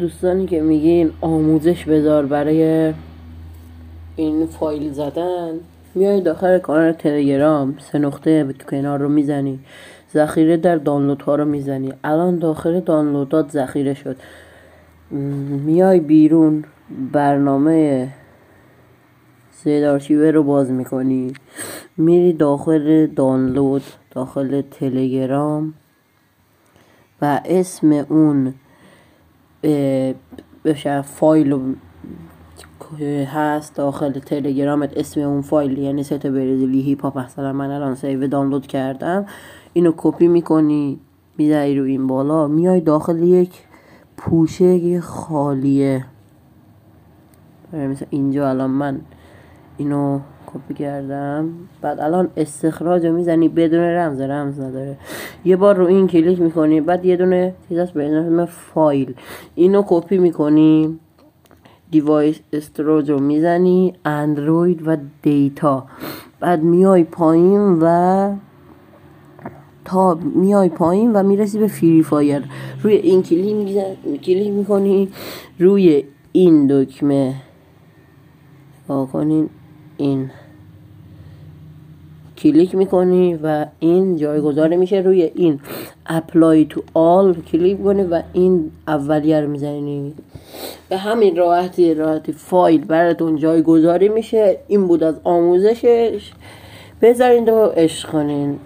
دوستانی که میگین آموزش بذار برای این فایل زدن، میای داخل کانال تلگرام 3 نقطه تو کنار رو میزنی، ذخیره در دانلود ها رو میزنی. الان داخل دانلودات ذخیره شد. میای بیرون برنامه زید آرشیور رو باز میکنی، میری داخل دانلود، داخل تلگرام و اسم اون بشه فایل هست داخل تلگرامت. اسم اون فایل یعنی ست برزیلی هیپ هاپ. مثلا من الان سیو دانلود کردم، اینو کپی میکنی میذاری رو این بالا، میای داخل یک پوشه خالیه. مثلا اینجا الان من اینو کپی کردم، بعد الان استخراج رو میزنی بدون رمز نداره. یه بار رو این کلیک میکنی، بعد یه دونه چیز هست به اسم فایل، اینو کپی میکنی، دیوایس استوریج رو میزنی اندروید و دیتا، بعد میای پایین و میرسی به فری فایر. روی این کلیک میکنی، روی این دکمه کنین، این کلیک میکنی و این جایگذار میشه. روی این اپلای تو آل کلیک کنی و این اولیه رو میزنی. به همین راحتی فایل براتون جایگذاری میشه. این بود از آموزشش. بذارین و عشق کنین.